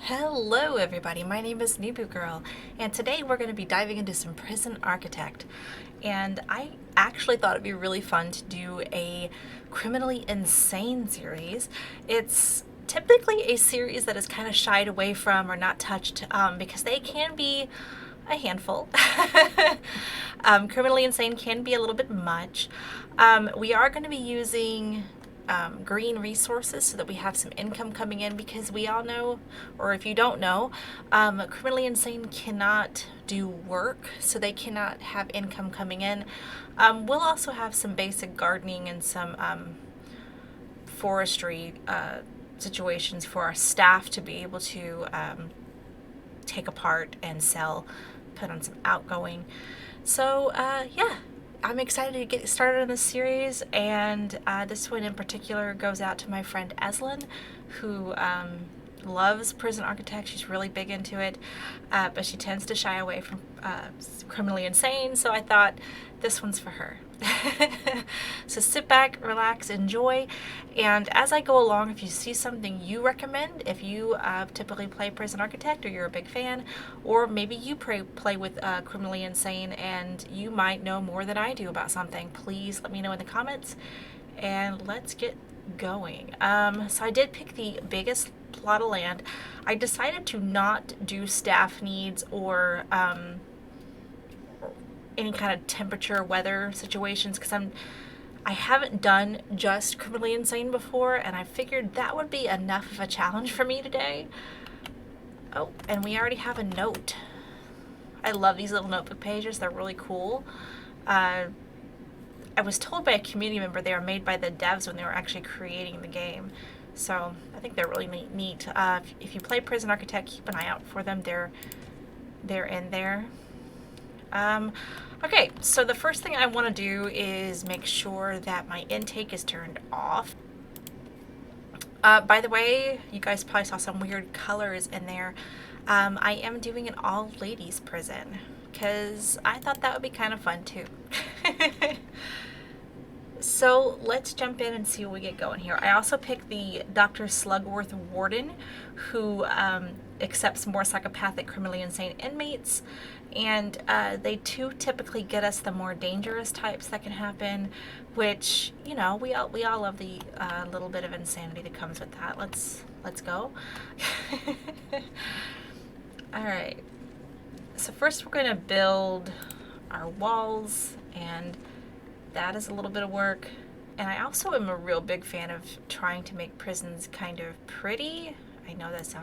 Hello everybody, my name is Nibu Girl, and today we're going to be diving into some Prison Architect. And I actually thought it'd be really fun to do a criminally insane series. It's typically a series that is kind of shied away from or not touched because they can be a handful. Criminally insane can be a little bit much. We are going to be using green resources so that we have some income coming in, because we all know, or if you don't know, criminally insane cannot do work, so they cannot have income coming in. We'll also have some basic gardening and some forestry situations for our staff to be able to take apart and sell, put on some outgoing. So yeah, I'm excited to get started on this series, and this one in particular goes out to my friend Eslin, who loves Prison Architect. She's really big into it, but she tends to shy away from criminally insane, so I thought this one's for her. So sit back, relax, enjoy, and as I go along, if you see something you recommend, if you typically play Prison Architect or you're a big fan, or maybe you play with Criminally Insane and you might know more than I do about something, please let me know in the comments, and let's get going. So I did pick the biggest plot of land. I decided to not do staff needs or any kind of temperature, weather situations, because I haven't done just Criminally Insane before, and I figured that would be enough of a challenge for me today. Oh, and we already have a note. I love these little notebook pages. They're really cool. I was told by a community member they were made by the devs when they were actually creating the game. So I think they're really neat. If you play Prison Architect, keep an eye out for them. They're in there. Okay, so the first thing I want to do is make sure that my intake is turned off. By the way, you guys probably saw some weird colors in there. I am doing an all-ladies prison, because I thought that would be kind of fun too. So let's jump in and see what we get going here. I also picked the Dr. Slugworth Warden, who accepts more psychopathic, criminally insane inmates, and they too typically get us the more dangerous types that can happen, which, you know, we all love the little bit of insanity that comes with that. Let's go. All right. So first we're going to build our walls, and that is a little bit of work. And I also am a real big fan of trying to make prisons kind of pretty. I know that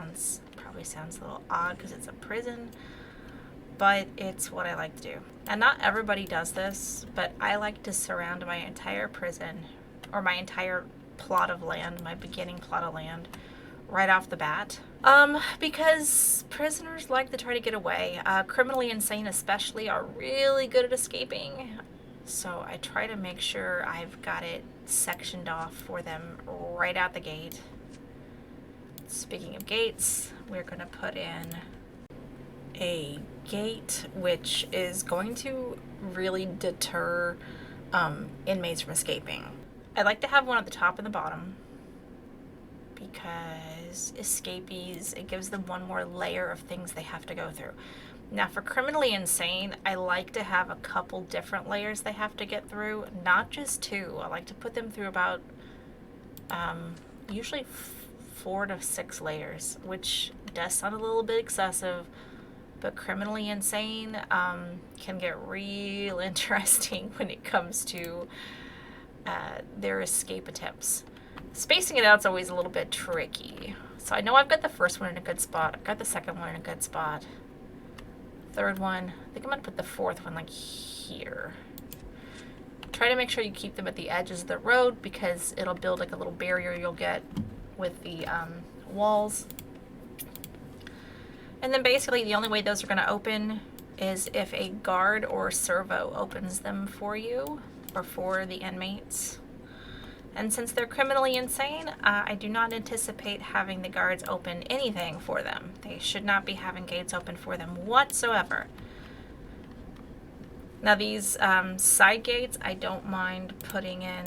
probably sounds a little odd because it's a prison, but it's what I like to do. And not everybody does this, but I like to surround my entire prison, or my entire plot of land, my beginning plot of land, right off the bat. Because prisoners like to try to get away. Criminally insane especially are really good at escaping. So I try to make sure I've got it sectioned off for them right out the gate. Speaking of gates, we're going to put in a gate which is going to really deter inmates from escaping. I like to have one at the top and the bottom, because escapees, it gives them one more layer of things they have to go through. Now for criminally insane, I like to have a couple different layers they have to get through, not just two. I like to put them through about usually 4 to 6 layers, which does sound a little bit excessive, but criminally insane can get real interesting when it comes to their escape attempts. Spacing it out is always a little bit tricky. So I know I've got the first one in a good spot. I've got the second one in a good spot. Third one, I think I'm going to put the fourth one like here. Try to make sure you keep them at the edges of the road, because it'll build like a little barrier you'll get with the walls. And then basically the only way those are going to open is if a guard or servo opens them for you, or for the inmates. And since they're criminally insane, I do not anticipate having the guards open anything for them. They should not be having gates open for them whatsoever. Now these side gates, I don't mind putting in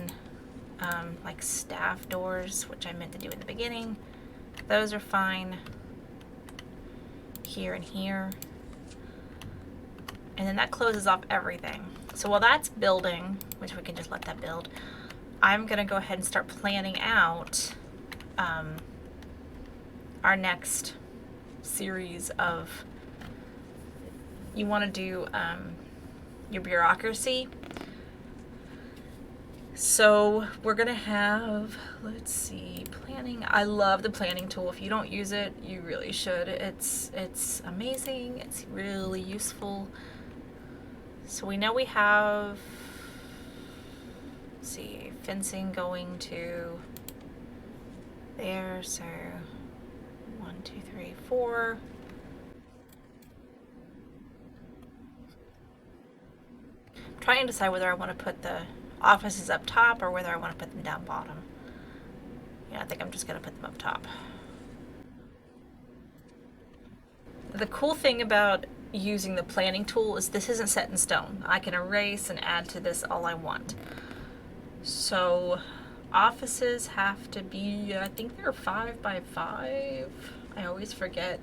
like staff doors, which I meant to do in the beginning. Those are fine. here and here. And then that closes off everything. So while that's building, which we can just let that build, I'm gonna go ahead and start planning out our next series of, you wanna do your bureaucracy. So we're gonna have, let's see, planning. I love the planning tool. If you don't use it, you really should. It's amazing. It's really useful. So we know we have, let's see, fencing going to there. So 1, 2, 3, 4. I'm trying to decide whether I want to put the offices up top or whether I want to put them down bottom. Yeah, I think I'm just going to put them up top. The cool thing about using the planning tool is this isn't set in stone. I can erase and add to this all I want. So offices have to be, I think they're 5 by 5. I always forget.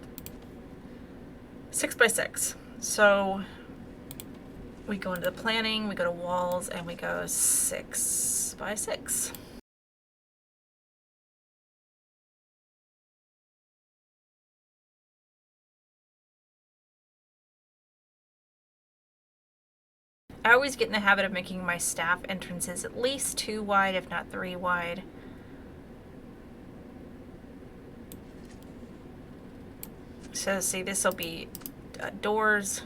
6 by 6. So we go into the planning, we go to walls, and we go 6 by 6. I always get in the habit of making my staff entrances at least 2 wide, if not 3 wide. So see, this will be doors.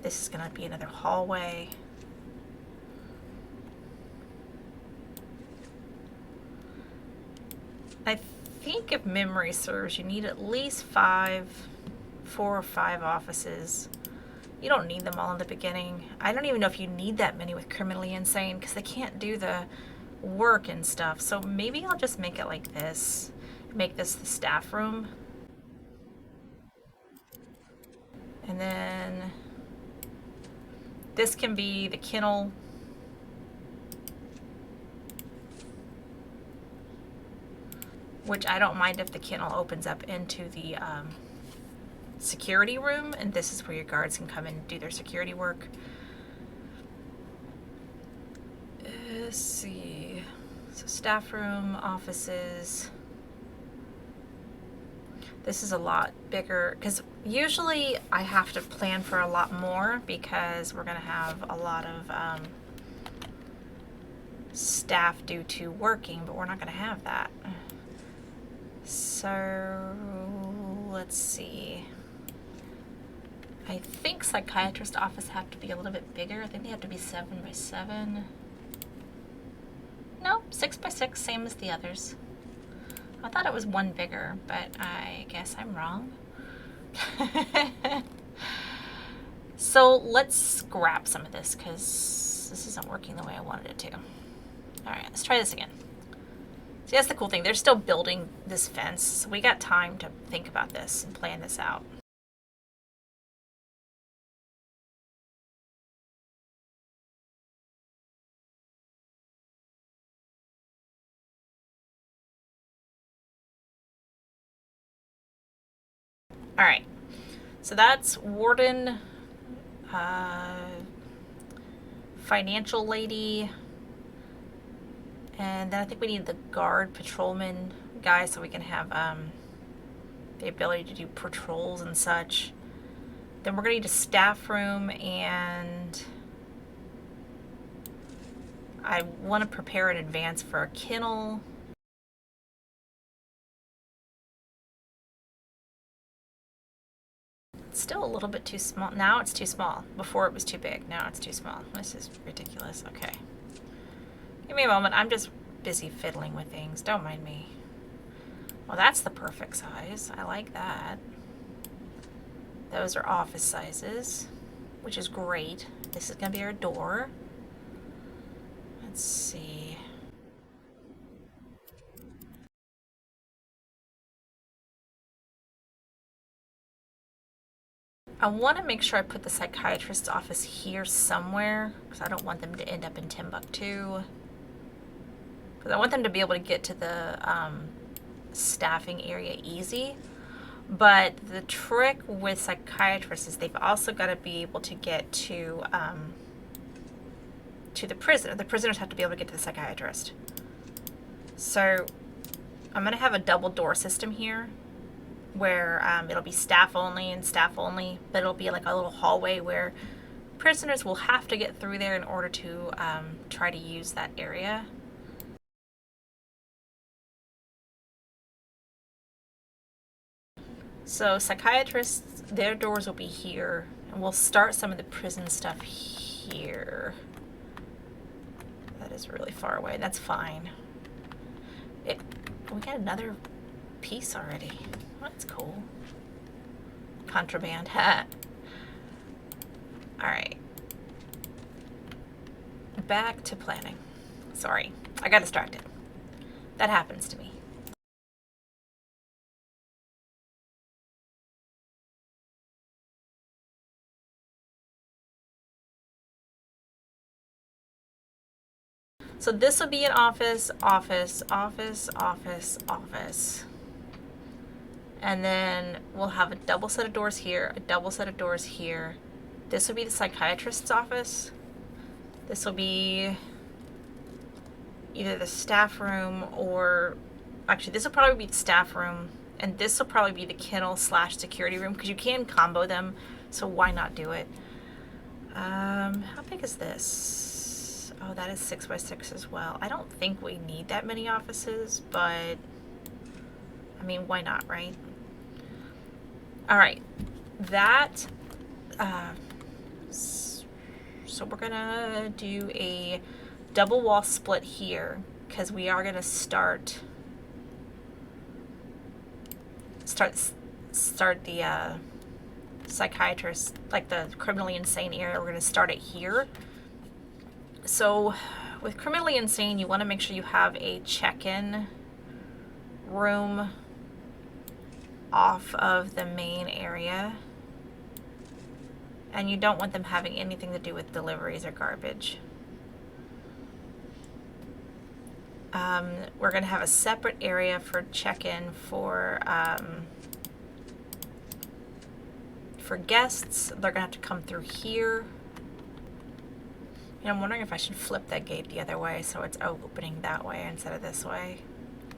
This is going to be another hallway. I think if memory serves, you need at least 4 or 5 offices. You don't need them all in the beginning. I don't even know if you need that many with criminally insane because they can't do the work and stuff. So maybe I'll just make it like this. Make this the staff room. And then this can be the kennel. Which I don't mind if the kennel opens up into the security room, and this is where your guards can come in and do their security work. Let's see. So staff room, offices. This is a lot bigger because usually I have to plan for a lot more because we're going to have a lot of staff due to working, but we're not going to have that. So let's see. I think psychiatrist office have to be a little bit bigger. I think they have to be 7 by 7. No, 6 by 6, same as the others. I thought it was 1 bigger, but I guess I'm wrong. So let's scrap some of this because this isn't working the way I wanted it to. All right, let's try this again. See, that's the cool thing. They're still building this fence, so we got time to think about this and plan this out. All right, so that's Warden, financial lady, and then I think we need the guard patrolman guy so we can have the ability to do patrols and such. Then we're gonna need a staff room, and I want to prepare in advance for a kennel. It's still a little bit too small. Now it's too small. Before it was too big. Now it's too small. This is ridiculous. Okay. Give me a moment. I'm just busy fiddling with things. Don't mind me. Well, that's the perfect size. I like that. Those are office sizes, which is great. This is going to be our door. Let's see. I want to make sure I put the psychiatrist's office here somewhere because I don't want them to end up in Timbuktu. Because I want them to be able to get to the staffing area easy. But the trick with psychiatrists is they've also got to be able to get to the prisoner. The prisoners have to be able to get to the psychiatrist. So I'm going to have a double door system here where it'll be staff only and staff only, but it'll be like a little hallway where prisoners will have to get through there in order to try to use that area. So psychiatrists, their doors will be here, and we'll start some of the prison stuff here. That is really far away. That's fine. We got another piece already. That's cool. Contraband. Ha. All right. Back to planning. Sorry, I got distracted. That happens to me. So this will be an office, office, office, office, office. And then we'll have a double set of doors here, a double set of doors here. This will be the psychiatrist's office. This will be either the staff room or, actually this will probably be the staff room, and this will probably be the kennel / security room, because you can combo them, so why not do it? How big is this? Oh, that is 6 by 6 as well. I don't think we need that many offices, but I mean, why not, right? All right, that, so we're gonna do a double wall split here, because we are gonna start the psychiatrist, like the criminally insane area. We're gonna start it here. So with criminally insane, you want to make sure you have a check-in room off of the main area. And you don't want them having anything to do with deliveries or garbage. We're going to have a separate area for check-in for guests. They're going to have to come through here. And I'm wondering if I should flip that gate the other way so it's opening that way instead of this way.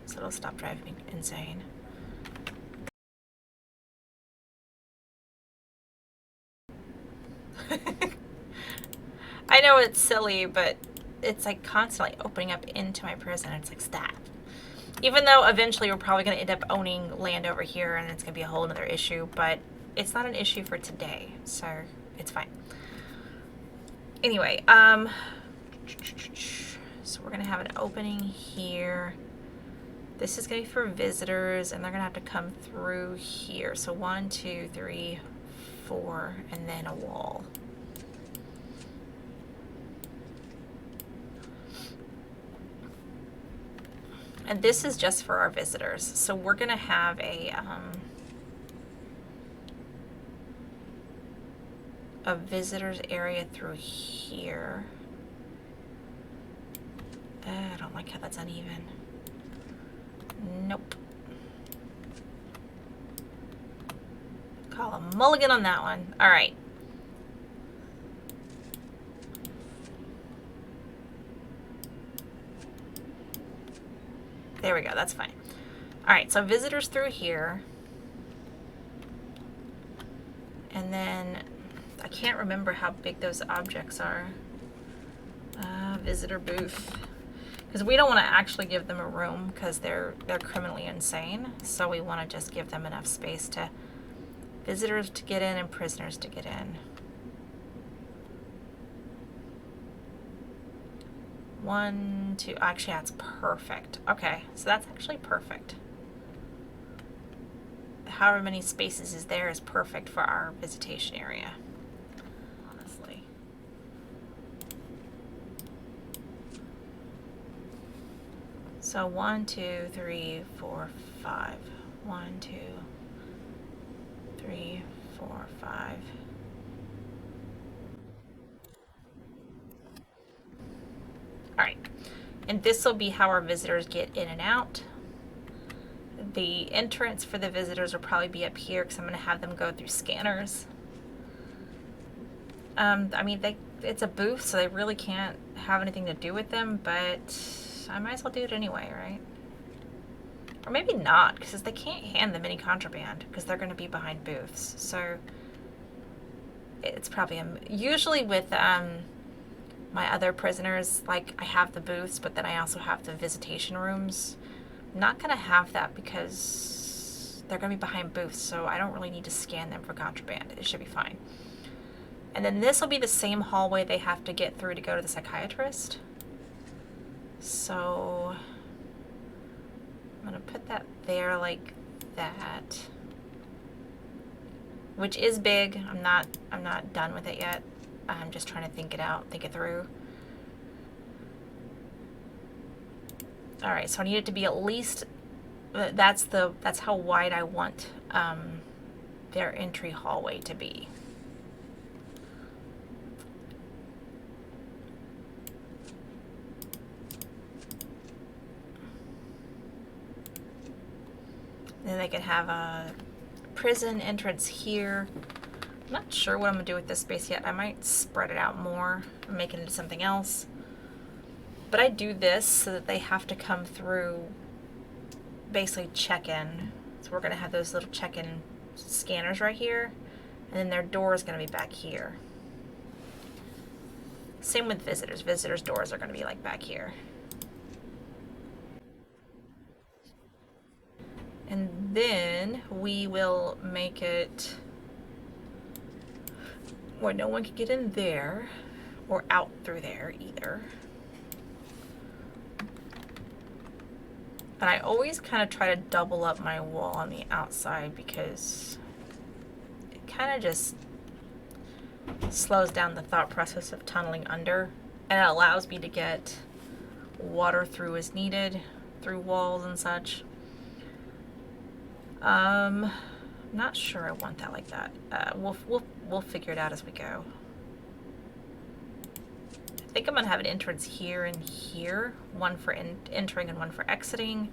So it'll stop driving me insane. I know it's silly, but it's like constantly opening up into my prison. It's like, stop. Even though eventually we're probably going to end up owning land over here and it's going to be a whole other issue, but it's not an issue for today, so it's fine. Anyway, so we're going to have an opening here. This is going to be for visitors, and they're going to have to come through here. So 1, 2, 3, 4, and then a wall. And this is just for our visitors. So we're going to have a visitors area through here. I don't like how that's uneven. Nope. Call a mulligan on that one. All right. There we go. That's fine. All right. So visitors through here. And then I can't remember how big those objects are. Visitor booth. Because we don't want to actually give them a room because they're criminally insane. So we want to just give them enough space to visitors to get in and prisoners to get in. 1, 2, actually that's perfect. Okay, so that's actually perfect. However many spaces is there is perfect for our visitation area. Honestly. So 1, 2, 3, 4, 5. 1, 2, 3, 4, 5. All right, and this will be how our visitors get in and out. The entrance for the visitors will probably be up here because I'm going to have them go through scanners. I mean, it's a booth, so they really can't have anything to do with them, but I might as well do it anyway, right? Or maybe not, because they can't hand them any contraband because they're going to be behind booths. So it's probably usually with my other prisoners, like I have the booths, but then I also have the visitation rooms. I'm not going to have that because they're going to be behind booths, so I don't really need to scan them for contraband. It should be fine. And then this will be the same hallway they have to get through to go to the psychiatrist. So I'm going to put that there like that. Which is big. I'm not done with it yet. I'm just trying to think it through. All right, so I need it to be at least, that's how wide I want their entry hallway to be. Then they could have a prison entrance here. I'm not sure what I'm gonna do with this space yet. I might spread it out more and make it into something else. But I do this so that they have to come through basically check-in. So we're gonna have those little check-in scanners right here, and then their door is gonna be back here. Same with visitors. Visitors' doors are gonna be like back here. And then we will make it where no one can get in there or out through there either. And I always kind of try to double up my wall on the outside because it kind of just slows down the thought process of tunneling under, and it allows me to get water through as needed through walls and such. Not sure I want that like that. We'll figure it out as we go. I think I'm gonna have an entrance here and here, one for entering and one for exiting.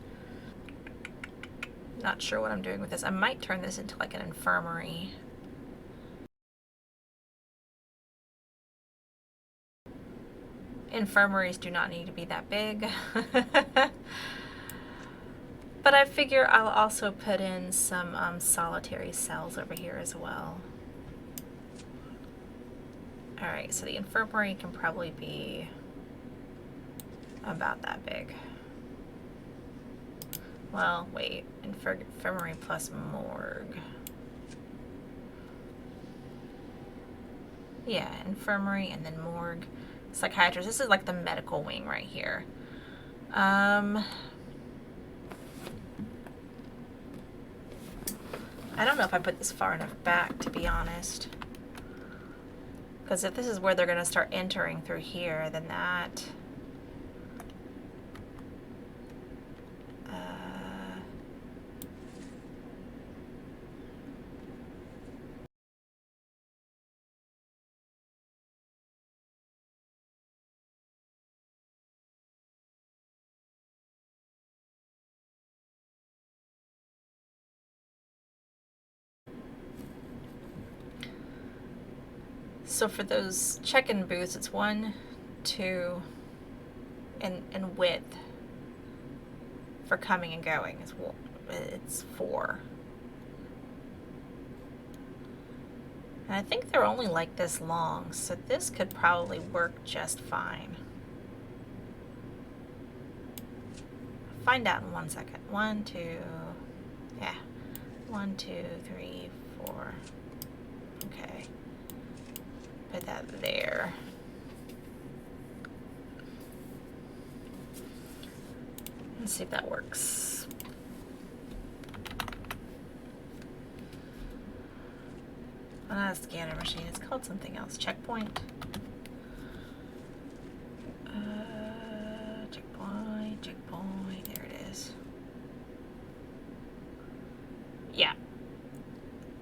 Not sure what I'm doing with this. I might turn this into like an infirmary. Infirmaries do not need to be that big. But I figure I'll also put in some solitary cells over here as well. Alright, so the infirmary can probably be about that big. Well, wait, infirmary plus morgue. Yeah, infirmary and then morgue. Psychiatrist, this is like the medical wing right here. I don't know if I put this far enough back, to be honest. Because if this is where they're going to start entering through here, then that... So for those check-in booths, it's 1, 2, and width for coming and going. It's 4. And I think they're only like this long, so this could probably work just fine. Find out in 1 second. 1, 2, yeah. 1, 2, 3, 4. Okay. Put that there. Let's see if that works. Well, not a scanner machine, it's called something else. Checkpoint. Checkpoint, there it is. Yeah.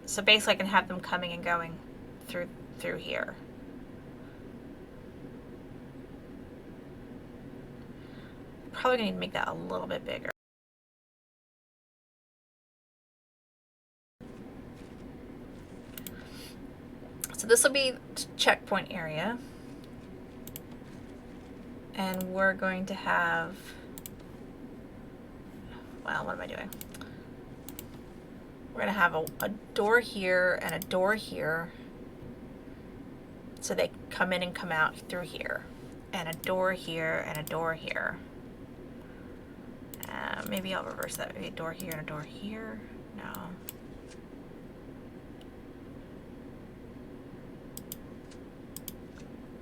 So basically I can have them coming and going through here. Probably gonna need to make that a little bit bigger. So this will be checkpoint area. And we're going to have, well, what am I doing? We're going to have a door here and a door here. So they come in and come out through here. And a door here and a door here. Maybe I'll reverse that. Maybe a door here and a door here. No.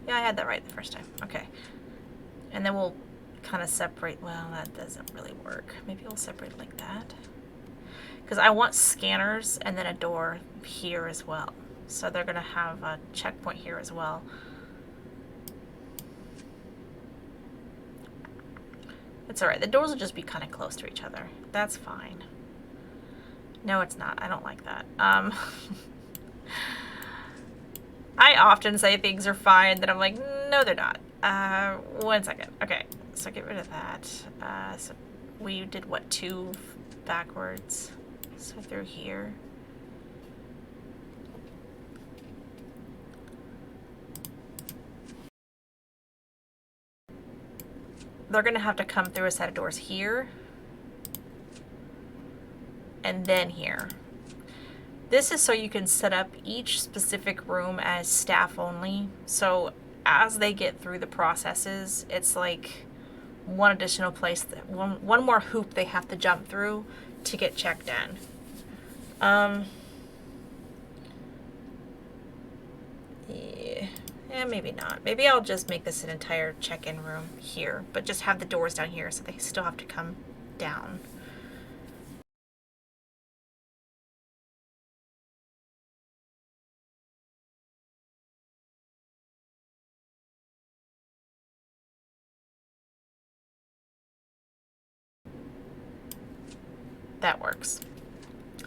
Yeah, I had that right the first time. Okay. And then we'll kind of separate. Well, that doesn't really work. Maybe we'll separate like that. Because I want scanners and then a door here as well. So they're going to have a checkpoint here as well. It's alright. The doors will just be kind of close to each other. That's fine. No, it's not. I don't like that. I often say things are fine, then I'm like, no, they're not. 1 second. Okay, so get rid of that. So we did what, 2 backwards? So through here. They're gonna have to come through a set of doors here. And then here. This is so you can set up each specific room as staff only. So as they get through the processes, it's like one additional place, one more hoop they have to jump through to get checked in. Yeah, maybe not. Maybe I'll just make this an entire check-in room here, but just have the doors down here so they still have to come down. That works.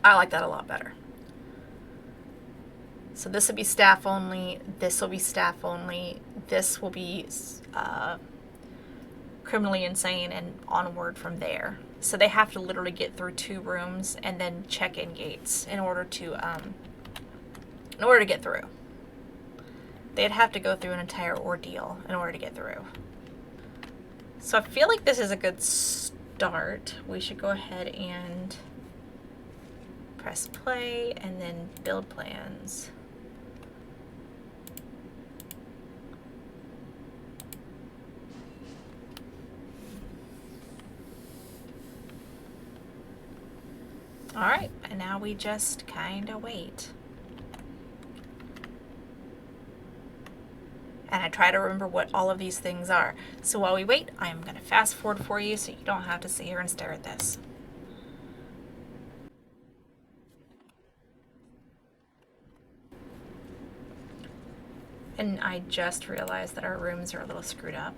I like that a lot better. So this will be staff only, this will be staff only, this will be criminally insane, and onward from there. So they have to literally get through 2 rooms and then check-in gates in order to get through. They'd have to go through an entire ordeal in order to get through. So I feel like this is a good start. We should go ahead and press play and then build plans. All right, and now we just kind of wait. And I try to remember what all of these things are. So while we wait, I'm going to fast forward for you so you don't have to sit here and stare at this. And I just realized that our rooms are a little screwed up.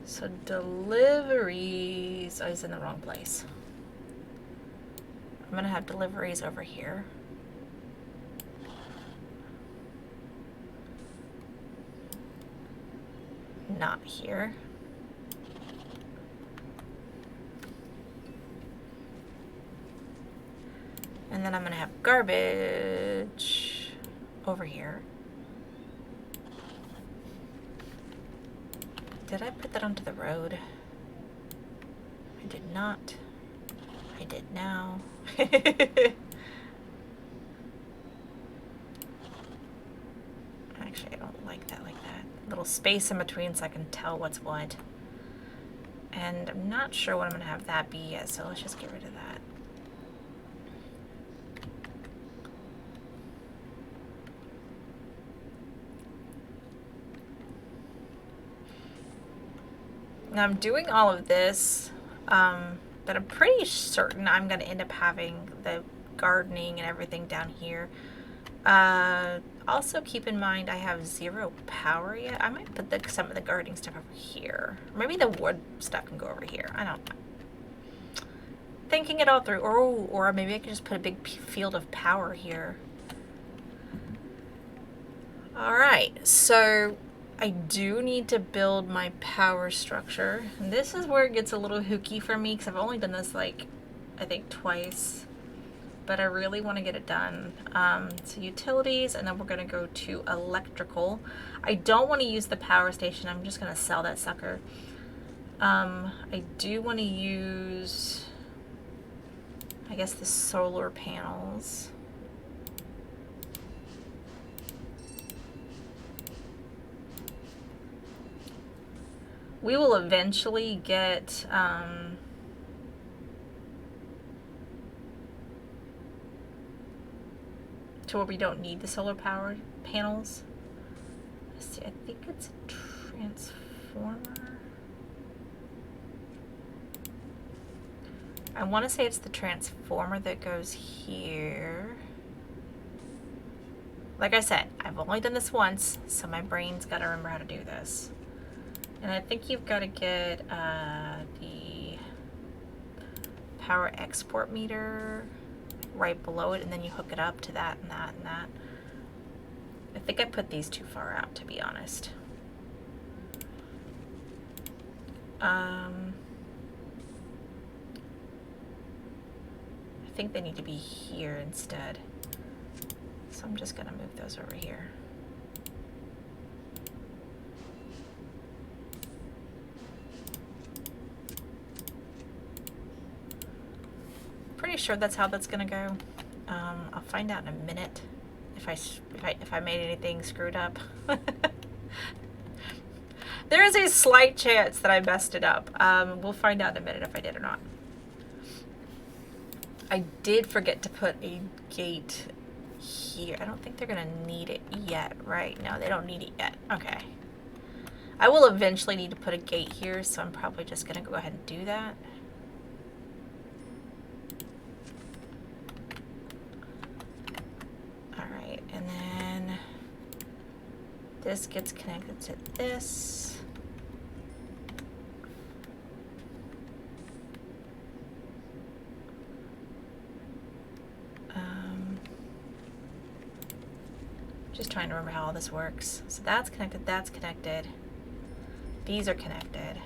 So deliveries, I was in the wrong place. I'm gonna have deliveries over here. Not here. And then I'm gonna have garbage over here. Did I put that onto the road? I did not. I did now. Actually, I don't like that. Little space in between so I can tell what's what. And I'm not sure what I'm going to have that be yet, so let's just get rid of that. Now I'm doing all of this, but I'm pretty certain I'm going to end up having the gardening and everything down here. Also keep in mind I have 0 power yet. I might put some of the gardening stuff over here. Maybe the wood stuff can go over here. I don't know. Thinking it all through. Or maybe I could just put a big field of power here. Alright, so I do need to build my power structure. And this is where it gets a little hooky for me because I've only done this like, I think twice. but I really want to get it done. So utilities, and then we're going to go to electrical. I don't want to use the power station. I'm just going to sell that sucker. I do want to use, I guess, the solar panels. We will eventually get to where we don't need the solar power panels. Let's see, I think it's a transformer. I want to say it's the transformer that goes here. Like I said, I've only done this once, so my brain's got to remember how to do this. And I think you've got to get the power export meter right below it, and then you hook it up to that and that and that. I think I put these too far out, to be honest. I think they need to be here instead. So I'm just gonna move those over here. Pretty sure that's how that's gonna go. I'll find out in a minute if I made anything screwed up. There is a slight chance that I messed it up. We'll find out in a minute if I did or not. I did forget to put a gate here. I don't think they're gonna need it yet, right? No, they don't need it yet. Okay. I will eventually need to put a gate here, so I'm probably just gonna go ahead and do that. Alright, and then this gets connected to this. Just trying to remember how all this works. So that's connected, that's connected. These are connected.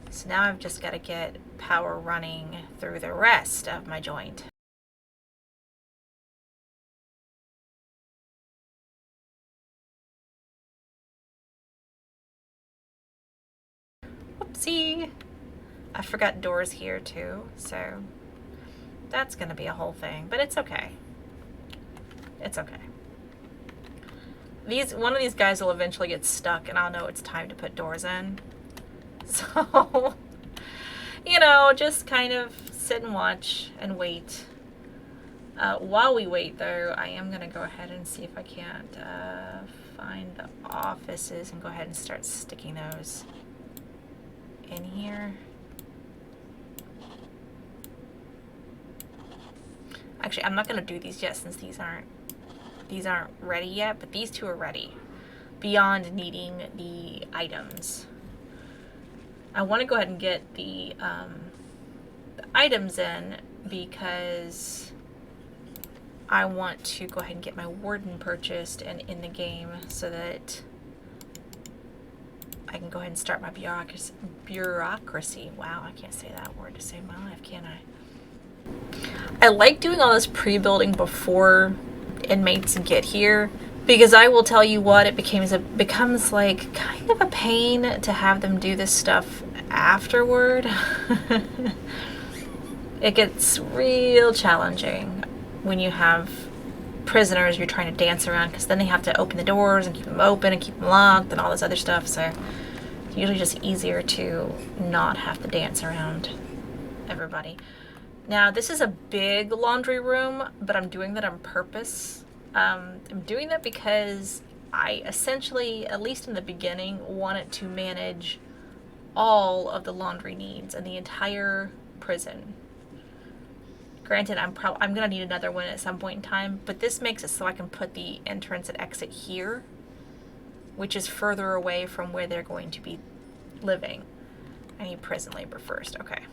So now I've just got to get power running through the rest of my joint. Whoopsie! I forgot doors here too, so that's going to be a whole thing, but it's okay. It's okay. One of these guys will eventually get stuck, and I'll know it's time to put doors in. So, you know, just kind of sit and watch and wait. While we wait, though, I am going to go ahead and see if I can't find the offices and go ahead and start sticking those in here. Actually, I'm not going to do these yet since these aren't ready yet, but these two are ready beyond needing the items. I want to go ahead and get the items in because I want to go ahead and get my Warden purchased and in the game so that I can go ahead and start my bureaucracy. Wow, I can't say that word to save my life, can I? I like doing all this pre-building before inmates get here, because I will tell you what, it becomes like kind of a pain to have them do this stuff afterward. It gets real challenging when you have prisoners you're trying to dance around, because then they have to open the doors and keep them open and keep them locked and all this other stuff, so it's usually just easier to not have to dance around everybody. Now, this is a big laundry room, but I'm doing that on purpose. I'm doing that because I essentially, at least in the beginning, wanted to manage all of the laundry needs in the entire prison. Granted, I'm gonna need another one at some point in time, but this makes it so I can put the entrance and exit here, which is further away from where they're going to be living. I need prison labor first, okay.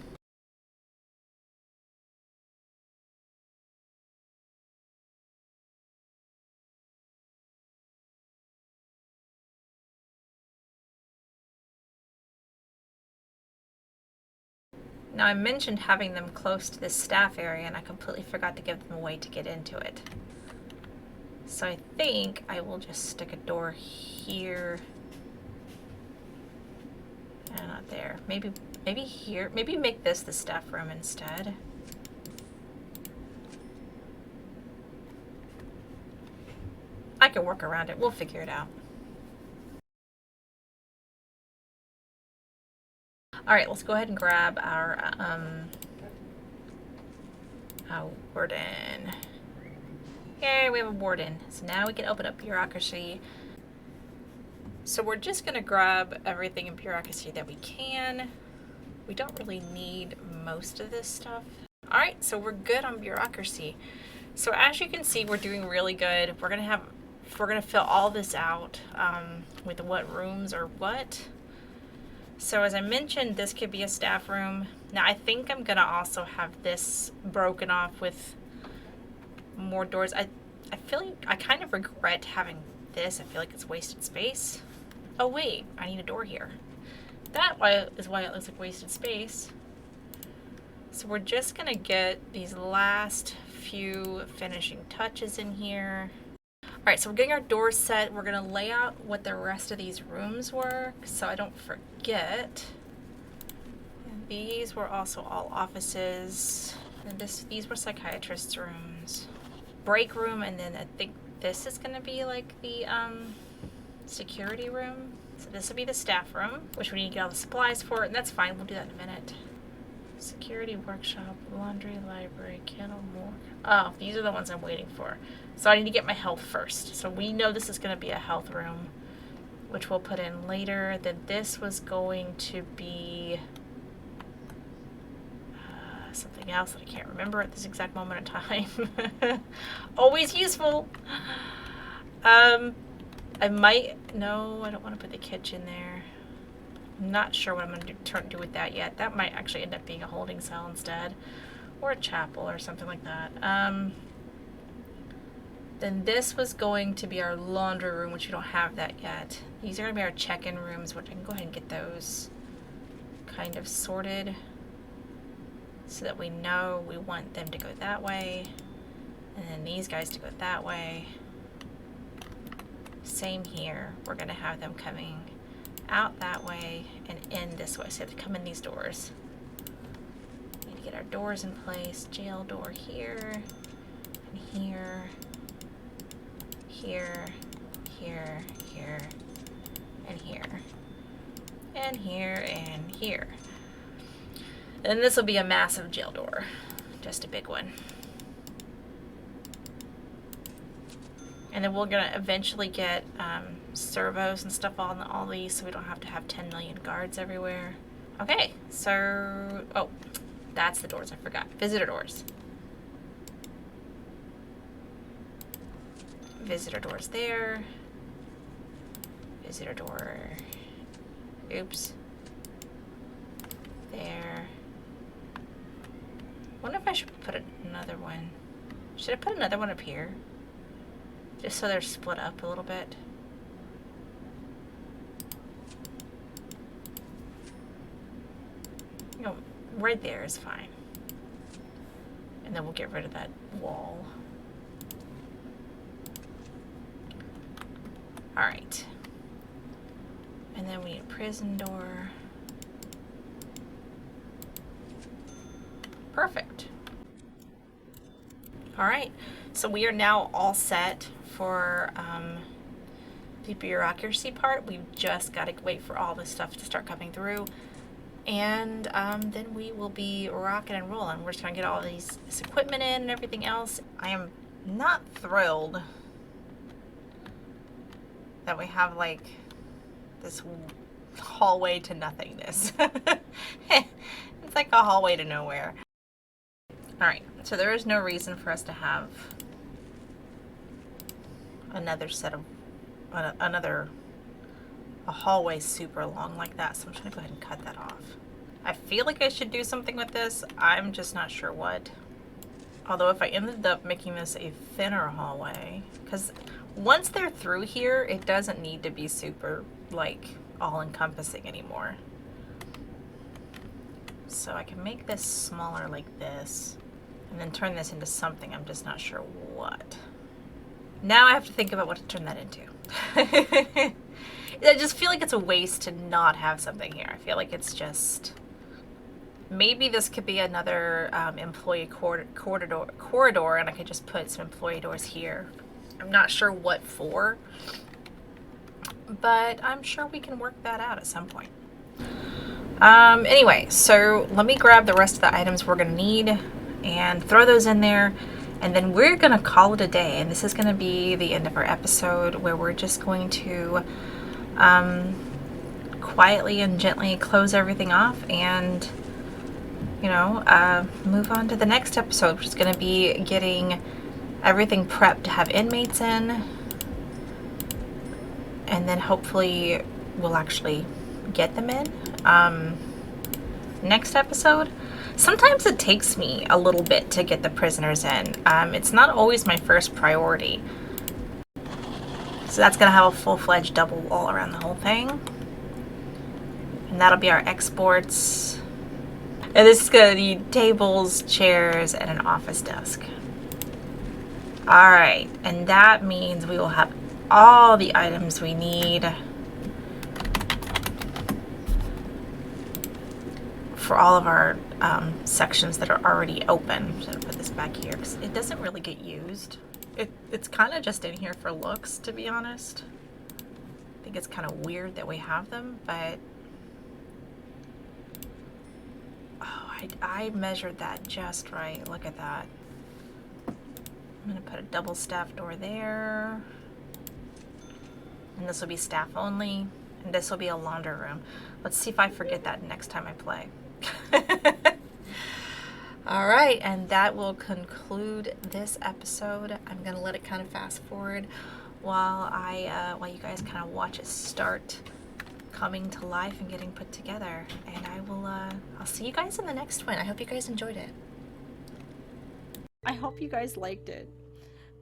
Now I mentioned having them close to this staff area and I completely forgot to give them a way to get into it. So I think I will just stick a door here. And not there. Maybe here. Maybe make this the staff room instead. I can work around it. We'll figure it out. Alright, let's go ahead and grab our warden. Yay, we have a warden. So now we can open up bureaucracy. So we're just going to grab everything in bureaucracy that we can. We don't really need most of this stuff. Alright, so we're good on bureaucracy. So as you can see, we're doing really good. We're gonna fill all this out with what rooms are what. So as I mentioned, this could be a staff room. Now I think I'm gonna also have this broken off with more doors. I feel like I kind of regret having this. I feel like it's wasted space. Oh wait, I need a door here. That is why it looks like wasted space. So we're just gonna get these last few finishing touches in here. Alright, so we're getting our doors set. We're gonna lay out what the rest of these rooms were so I don't forget. And these were also all offices. And these were psychiatrists' rooms. Break room, and then I think this is gonna be like the security room. So this will be the staff room, which we need to get all the supplies for, and that's fine, we'll do that in a minute. Security workshop, laundry, library, kennel, morgue. Oh, these are the ones I'm waiting for. So I need to get my health first. So we know this is going to be a health room, which we'll put in later. Then this was going to be something else that I can't remember at this exact moment in time. Always useful. I might, no, I don't want to put the kitchen there. I'm not sure what I'm going to do with that yet. That might actually end up being a holding cell instead, or a chapel or something like that. Then this was going to be our laundry room, which we don't have that yet. These are going to be our check-in rooms, which I can go ahead and get those kind of sorted so that we know we want them to go that way, and then these guys to go that way. Same here. We're going to have them coming out that way and in this way, so they have to come in these doors. We need to get our doors in place. Jail door here, and here, here, here, here, and here, and here, and here. And this will be a massive jail door, just a big one. And then we're gonna eventually get servos and stuff on all these, so we don't have to have 10 million guards everywhere. Okay, so, oh, that's the doors, I forgot. Visitor doors. Visitor doors there. Visitor door, oops. There. Wonder if I should put another one. Should I put another one up here? Just so they're split up a little bit. You know, right there is fine. And then we'll get rid of that wall. Alright. And then we need a prison door. Perfect. Alright, so we are now all set for the bureaucracy part. We've just got to wait for all this stuff to start coming through. And then we will be rocking and rolling. We're just going to get all this equipment in and everything else. I am not thrilled that we have like this hallway to nothingness. It's like a hallway to nowhere. Alright, so there is no reason for us to have another set of, a hallway super long like that, so I'm just gonna go ahead and cut that off. I feel like I should do something with this, I'm just not sure what. Although if I ended up making this a thinner hallway, because once they're through here, it doesn't need to be super, like, all-encompassing anymore. So I can make this smaller like this, and then turn this into something. I'm just not sure what. Now I have to think about what to turn that into. I just feel like it's a waste to not have something here. I feel like it's just... Maybe this could be another employee corridor, and I could just put some employee doors here. I'm not sure what for, but I'm sure we can work that out at some point. Anyway, so let me grab the rest of the items we're going to need and throw those in there. And then we're going to call it a day. And this is going to be the end of our episode, where we're just going to quietly and gently close everything off and, you know, move on to the next episode, which is going to be getting everything prepped to have inmates in. And then hopefully we'll actually get them in. Next episode. Sometimes it takes me a little bit to get the prisoners in. It's not always my first priority. So that's going to have a full-fledged double wall around the whole thing. And that'll be our exports. And this is going to need tables, chairs, and an office desk. Alright, and that means we will have all the items we need for all of our sections that are already open. I'm just gonna put this back here because it doesn't really get used. It's kind of just in here for looks, to be honest. I think it's kind of weird that we have them, but oh, I measured that just right. Look at that. I'm gonna put a double staff door there, and this will be staff only, and this will be a launder room. Let's see if I forget that next time I play. All right, and that will conclude this episode. I'm gonna let it kind of fast forward while while you guys kind of watch it start coming to life and getting put together. And I'll see you guys in the next one. I hope you guys enjoyed it. I hope you guys liked it.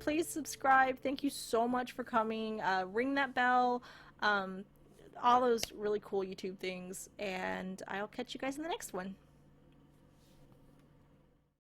Please subscribe. Thank you so much for coming. Ring that bell. All those really cool YouTube things. And I'll catch you guys in the next one.